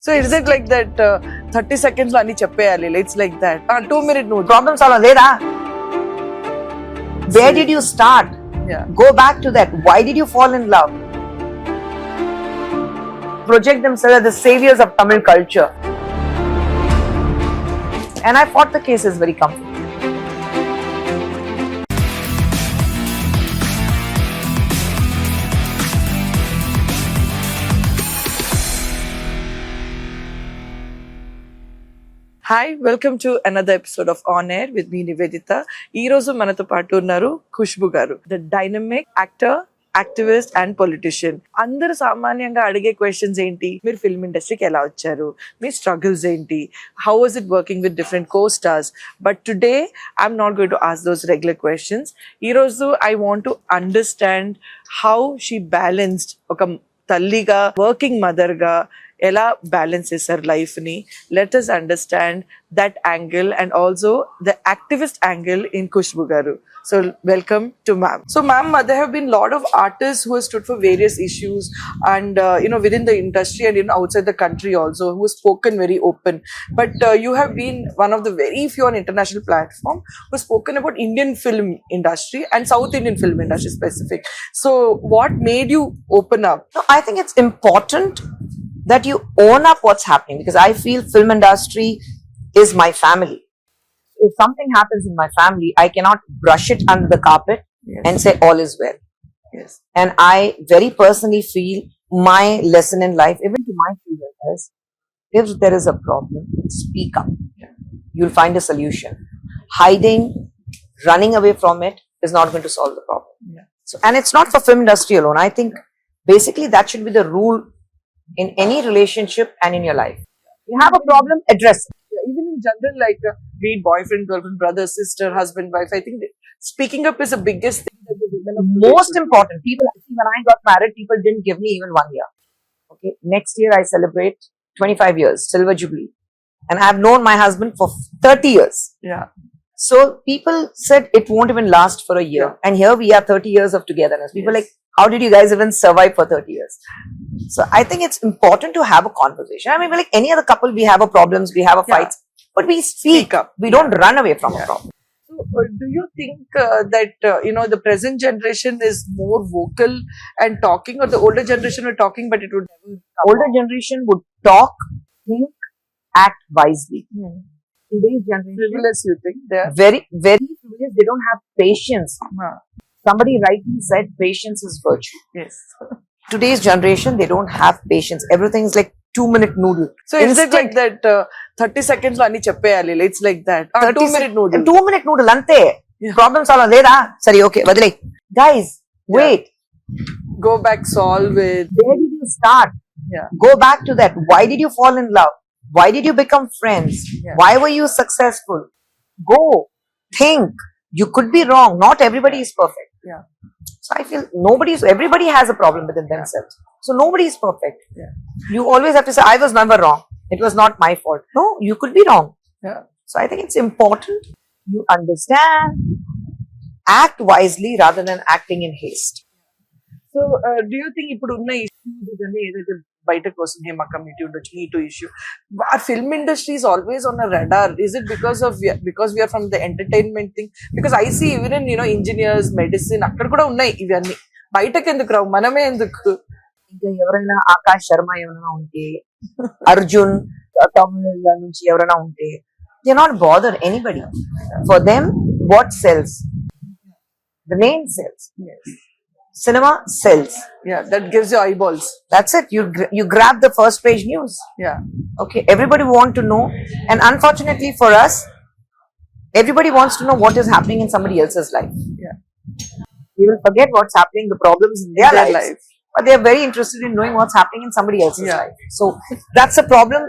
So is it like that 30 seconds lo anni cheppeyali? It's like that. 2-minute note. Problem solve leda. Where did you start? Yeah. Go back to that. Why did you fall in love? Project themselves as the saviors of Tamil culture. And I fought the cases very comfortably. Hi, welcome to another episode of On Air with me, Nivedita. Ee roju manato paatu unnaru Khushbu garu, the dynamic actor, activist and politician. అందరూ సామాన్యంగా అడిగే questions ఏంటి, మీరు film ఇండస్ట్రీకి ఎలా వచ్చారు, మీ struggles ఏంటి, how was it working with different co stars. But today I'm not going to ask those regular questions. ఈరోజు I want to understand how she balanced, ఒక తల్లిగా, వర్కింగ్ మదర్గా ఎలా బ్యాలెన్స్ చేశారు లైఫ్ ని. Let us understand that angle and also the activist angle in Khushbu garu. So welcome to ma'am. So ma'am, there have been a lot of artists who have stood for various issues and within the industry and outside the country also, who have spoken very open. But you have been one of the very few on international platform who have spoken about Indian film industry and South Indian film industry specific. So what made you open up? No, I think it's important that you own up what's happening, because I feel film industry is my family. If something happens in my family, I cannot brush it under the carpet and say all is well. Yes. And I very personally feel my lesson in life, even to my children, is if there is a problem, speak up. You'll find a solution. Hiding, running away from it is not going to solve the problem. Yeah. So, and it's not for film industry alone. I think basically that should be the rule in any relationship and in your life. You have a problem, address it. Even in general, like be it boyfriend, girlfriend, brother, sister, husband, wife, I think speaking up is the biggest thing that the women of today Most should do. important. People, when I got married, people didn't give me even 1 year. Okay, next year I celebrate 25 years, silver jubilee, and I have known my husband for 30 years. Yeah. So people said it won't even last for a year, Yeah. and here we are, 30 years of togetherness. People Yes. like, how did you guys even survive for 30 years? So I think it's important to have a conversation. I mean, like any other couple, we have a problems, we have a Yeah. fights, but we speak up. We don't run away from a Yeah. problem. So, do you think that the present generation is more vocal and talking, or the older generation were talking but it would never come Older out? generation would talk, think, act wisely. Today's generation, Frivolous, you think they are? very, very frivolous. They don't have patience. Somebody rightly said patience is virtue. Yes. Today's generation, they don't have patience. Everything is like 2-minute noodle. So is it like that 30 seconds lo anni cheppeyali? It's like that. 2-minute noodle. 2-minute noodle ante. Yeah. Problem solve leda. Sorry, okay, badle. Guys, wait. Go back, solve it. Where did you start? Yeah. Go back to that. Why did you fall in love? Why did you become friends? Yeah. Why were you successful? Go, think. You could be wrong. Not everybody is perfect. Yeah. So I feel everybody has a problem within themselves. So nobody is perfect. Yeah. You always have to say, I was never wrong. It was not my fault. No, you could be wrong. Yeah. So I think it's important you understand, act wisely rather than acting in haste. So do you think ఇప్పుడు ఉన్న issues అన్ని ఏదైతే బయటకు వస్తుంది, Hema committee ఉండొచ్చు, మీ two issue, ఆ film industry is always on a radar? Is it because we are from the entertainment thing? Because I see even in engineers, medicine, అక్కడ కూడా ఉన్నాయి ఇవన్నీ. బయటకు ఎందుకు రావు, మనమే ఎందుకు? ఇంకా ఎవరైనా ఆకాష్ శర్మ ఎవరైనా ఉంటే, అర్జున్ తమిళ నుంచి ఎవరైనా ఉంటే, they not bother anybody. For them, what sells? The name sells. Yes. Cinema sells. Yeah, that gives you eyeballs. That's it. You grab the first page news. Yeah. Okay, everybody want to know, and unfortunately for us, everybody wants to know what is happening in somebody else's life. Yeah. They will forget what's happening, the problems in their lives, life. but they are very interested in knowing what's happening in somebody else's Yeah. life. So that's a problem.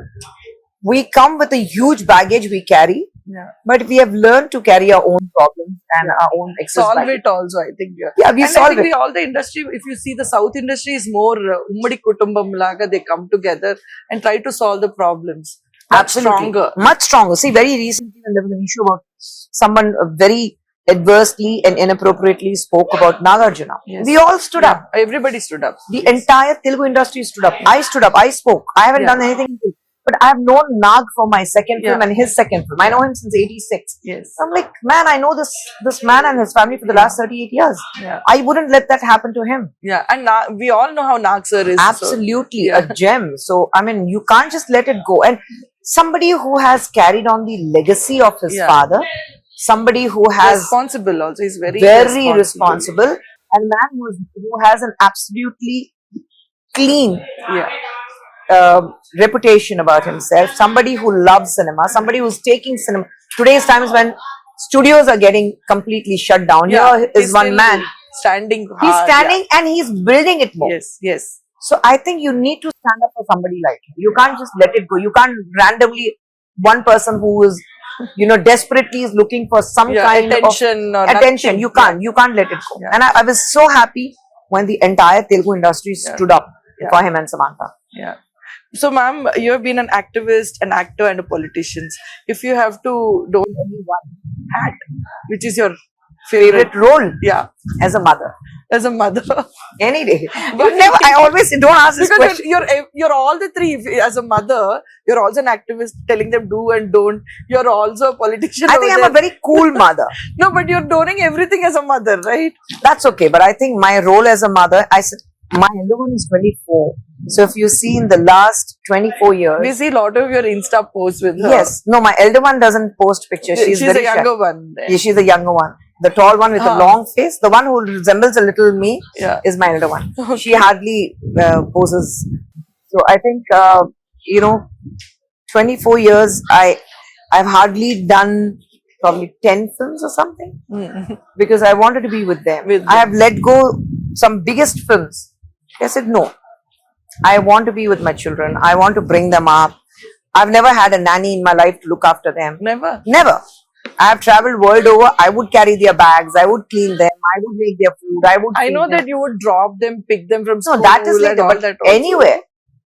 We come with a huge baggage we carry, Yeah. but we have learned to carry our own problems and our own excess Solve baggage. it also, I think. Yeah, we And solve I think it. all the industry, if you see the South industry is more ummadi kutumbam laga, they come together and try to solve the problems. Much Absolutely. stronger. Much stronger. See, very recently when there was an issue about someone very adversely and inappropriately spoke about Nagarjuna. Yes. We all stood up. Everybody stood up. The entire Telugu industry stood up. I stood up. I spoke. I haven't done anything. But I have known Nag for my second film and his second film. I know him since 86. Yes. I'm like, man, I know this man and his family for the last 38 years. Yeah. I wouldn't let that happen to him. Yeah. And we all know how Nag sir is. Absolutely. A gem. So, I mean, you can't just let it go. And somebody who has carried on the legacy of his father, somebody who has responsible also. He's very responsible. And a man who has an absolutely clean reputation about himself, somebody who loves cinema, somebody who's taking cinema. Today's times when studios are getting completely shut down, here is one man standing hard, he's standing and he's building it more. Yes. So I think you need to stand up for somebody like him. You can't just let it go. You can't randomly, one person who is, desperately is looking for some kind attention of attention. You can't let it go. And I was so happy when the entire Telugu industry stood up for him and Samantha. Yeah. So, ma'am, you have been an activist, an actor, and a politician. If you have to don only one hat, which is your favorite role? Yeah, as a mother. As a mother, any day. But never. I always say, don't ask this question. You're all the three. As a mother, you're also an activist, telling them do and don't. You're also a politician. I think I'm a very cool mother. No, but you're doing everything as a mother, right? That's okay. But I think my role as a mother, I said, my elder one is 24. So if you see in the last 24 years, we see a lot of your Insta posts with her. Yes. No, my elder one doesn't post pictures. She's the younger one. Yeah, she's the younger one. The tall one with the long face, the one who resembles a little me, is my elder one. Okay. She hardly poses. So I think 24 years. I've hardly done probably 10 films or something, because I wanted to be with them. I have let go some biggest films. I said no. I want to be with my children. I want to bring them up. I've never had a nanny in my life to look after them. Never. I have traveled world over. I would carry their bags. I would clean them. I would make their food. I know that you would drop them, pick them from school. No, that is later. But anywhere,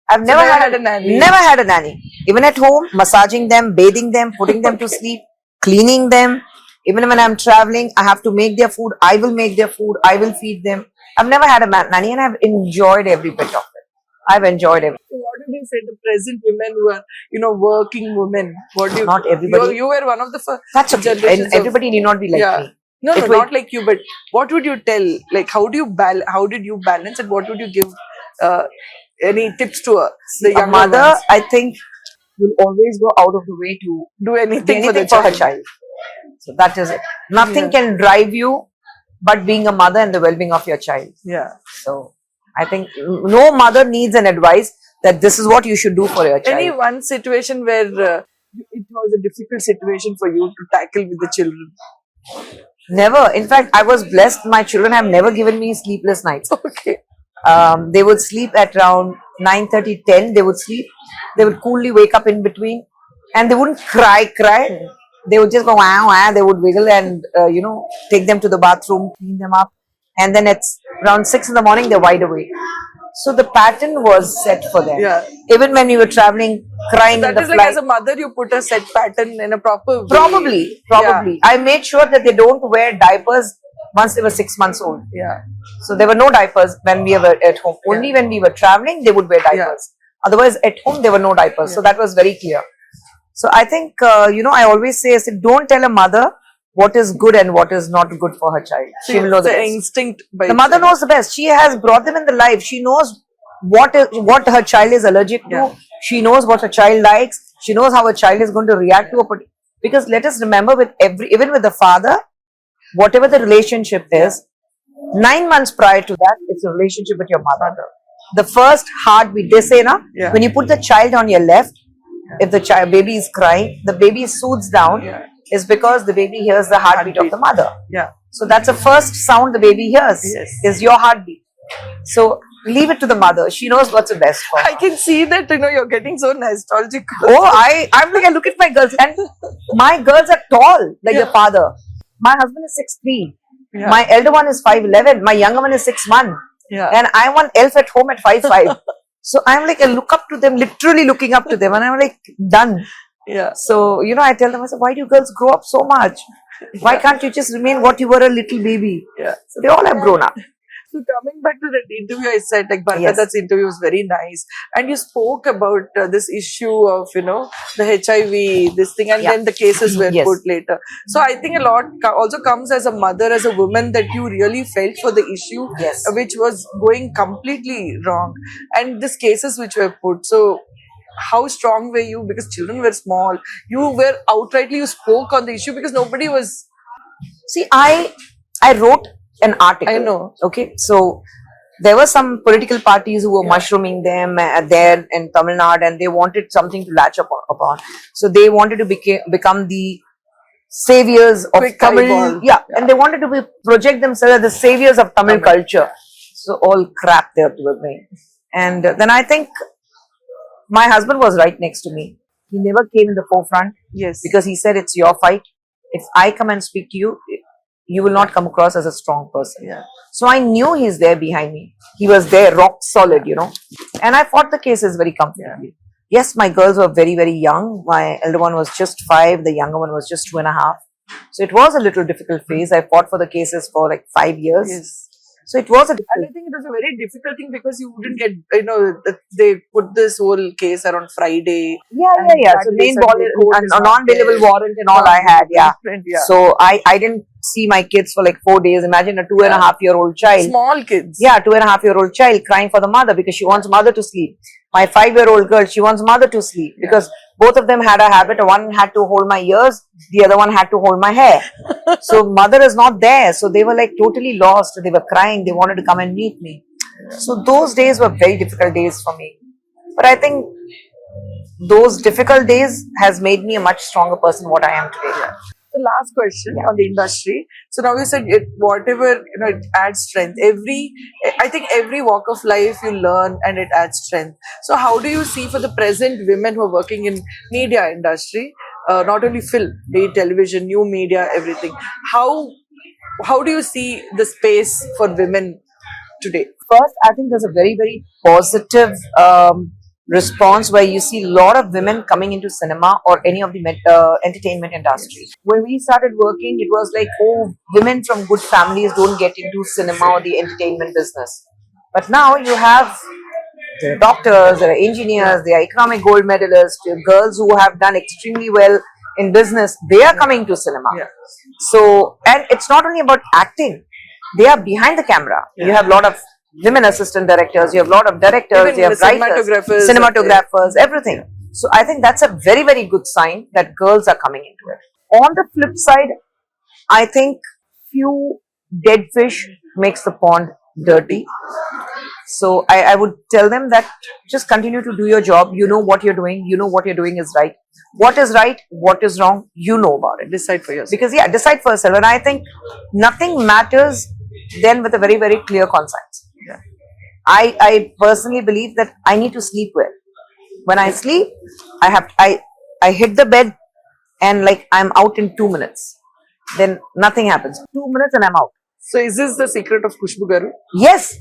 I've never had a nanny. Never had a nanny. Even at home, massaging them, bathing them, putting them to sleep, cleaning them. Even when I'm traveling, I have to make their food. I will make their food. I will feed them. I've never had a nanny, and I've enjoyed every bit of it. I've enjoyed it. So what did you say to present women who are, working women? What do you? Not everybody. You were one of the first. That's okay. And everybody need not be like me. No, not like you. But what would you tell? Like, how did you balance, and what would you give? Any tips to her? The young mother, I think, will always go out of the way to do anything for her child. So that is it. Nothing can drive you, but being a mother and the well-being of your child. Yeah. So I think no mother needs an advice that this is what you should do for your child. Any one situation where it was a difficult situation for you to tackle with the children? Never. In fact, I was blessed. My children have never given me sleepless nights. Okay. They would sleep at around 9:30, 10. They would sleep. They would coolly wake up in between, and they wouldn't cry. They would just go wow, wow. They would wiggle and take them to the bathroom, clean them up, and then it's around 6 in the morning. They're wide awake. So the pattern was set for them. Yeah. Even when we were traveling, crying in the flight. Like as a mother, you put a set pattern in a proper way. Probably. Yeah. I made sure that they don't wear diapers once they were 6 months old. Yeah. So there were no diapers when we were at home. Only when we were traveling, they would wear diapers. Otherwise, at home, there were no diapers. So that was very clear. So I think, I always say, don't tell a mother what is good and what is not good for her child. She will know the best. Instinct. The mother knows the best. She has brought them in the life. She knows what her child is allergic to. She knows what her child likes. She knows how a child is going to react to a particular. Because let us remember, even with the father, whatever the relationship is, 9 months prior to that, it's a relationship with your mother. The first heartbeat, they say, when you put the child on your left, if the baby is crying, the baby soothes down, is because the baby hears the heartbeat of the mother. Yeah. So that's the first sound the baby hears, is your heartbeat. So leave it to the mother. She knows what's the best for her. I can see that, you're getting so nostalgic. Oh, I'm like, I look at my girls, and my girls are tall, like their father. My husband is 6'3". Yeah. My elder one is 5'11". My younger one is 6'1". Yeah. And I'm one elf at home at 5'5". So I'm like, I look up to them, literally looking up to them, and I'm like, done. Yeah. So, I tell them, I say, why do you girls grow up so much? Why can't you just remain what you were a little baby? Yeah. So they all have grown up. So coming back to that interview, I said like Yes. Bhargava's interview was very nice, and you spoke about this issue of the HIV, this thing, and Yeah. then the cases were Yes. put later. So I think a lot also comes as a mother, as a woman, that you really felt for the issue, Yes. which was going completely wrong, and these cases which were put. So how strong were you? Because children were small. You were outrightly, you spoke on the issue because nobody was. See, I wrote an article. I know. Okay, so there were some political parties who were mushrooming them there in Tamil Nadu, and they wanted something to latch upon. So they wanted to become the saviors of Quick Tamil. eyeball. Yeah, and they wanted to project themselves as the saviors of Tamil culture. So all crap there to me. And then I think my husband was right next to me. He never came in the forefront Yes. because he said it's your fight. If I come and speak to you, you will not come across as a strong person. Yeah. So I knew he's there behind me. He was there, rock solid, and I fought the cases very comfortably. Yes, my girls were very, very young. My elder one was just 5, the younger one was just 2.5. So it was a little difficult phase. I fought for the cases for like 5 years. Yes. So it was a And difficult. I think it was a very difficult thing because you wouldn't get, they put this whole case around Friday. Yeah. that So they main said warrant the court is and a not non-bailable there. warrant and all I had. Yeah. Yeah. So I didn't see my kids for like 4 days. Imagine a 2.5-year-old child. Small kids. Yeah, 2.5-year-old child crying for the mother because she wants mother to sleep. My 5-year-old girl, she wants mother to sleep because both of them had a habit. One had to hold my ears, the other one had to hold my hair. So mother is not there. So they were like totally lost. They were crying. They wanted to come and meet me. So those days were very difficult days for me. But I think those difficult days has made me a much stronger person what I am today. The last question on the industry. So now you said whatever it adds strength. I think every walk of life you learn and it adds strength. So how do you see for the present women who are working in media industry, not only film, be it television, new media, everything? How do you see the space for women today? First, I think there's a very, very positive response where you see a lot of women coming into cinema or any of the entertainment industry. When we started working, it was like, oh, women from good families don't get into cinema or the entertainment business. But now you have there are doctors, there are engineers, there are economic gold medalists, there are girls who have done extremely well in business. They are coming to cinema. Yeah. So, and it's not only about acting. They are behind the camera. You have a lot of women assistant directors, you have a lot of directors, Even you have writers, cinematographers, everything. So I think that's a very, very good sign that girls are coming into it. On the flip side, I think few dead fish makes the pond dirty. So I would tell them that just continue to do your job. You know what you're doing. You know what you're doing is right. What is right, what is wrong, you know about it. Decide for yourself. Because decide for yourself. And I think nothing matters then with a very, very clear conscience. Yeah. I personally believe that I need to sleep well. When I sleep, I hit the bed and like I'm out in 2 minutes. Then nothing happens. 2 minutes and I'm out. So is this the secret of Khushbu Garu? Yes,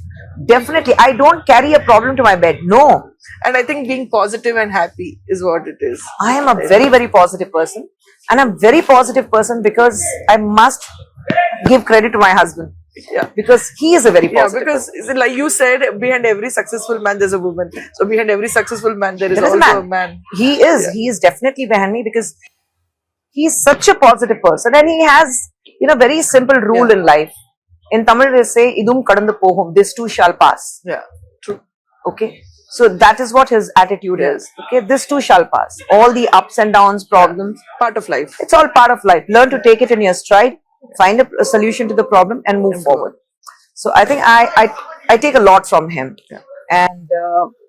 definitely. I don't carry a problem to my bed. No. And I think being positive and happy is what it is. I am a very, very positive person. And I'm a very positive person because I must give credit to my husband. Yeah. Because he is a very positive because person. like you said, behind every successful man there's a woman. So behind every successful man there is There is also a man. He is. Yeah. He is definitely behind me because he is such a positive person and he has, very simple rule in life. In Tamil they say, idum kadandu pohum, this too shall pass. Yeah, true. Okay. So that is what his attitude is. Okay, this too shall pass. All the ups and downs, problems. Part of life. It's all part of life. Learn to take it in your stride, find a solution to the problem and move forward. So I think I take a lot from him. Yeah. And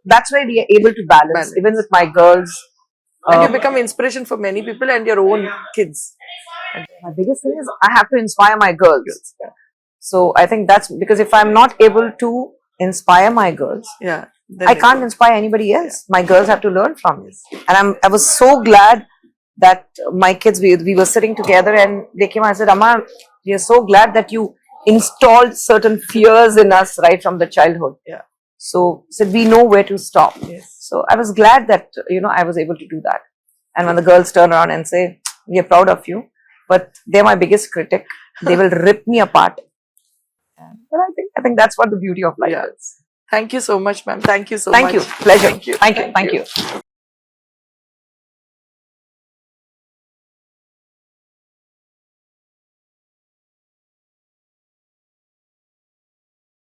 that's why we are able to balance. Even with my girls. And you become inspiration for many people and your own kids. And my biggest thing is I have to inspire my girls. Yeah. So I think that's because if I'm not able to inspire my girls, I can't inspire anybody else. My girls have to learn from me. And I was so glad that my kids, we were sitting together and they came and I said, Amma, we are so glad that you installed certain fears in us right from the childhood. Yeah. So said we know where to stop. Yes. So I was glad that, I was able to do that. And when the girls turn around and say, we are proud of you, but they're my biggest critic. They will rip me apart. But I think that's what the beauty of life Yeah. is. Thank you so much, ma'am. Thank you so Thank much. you. Pleasure. Thank you. Thank you. Thank you.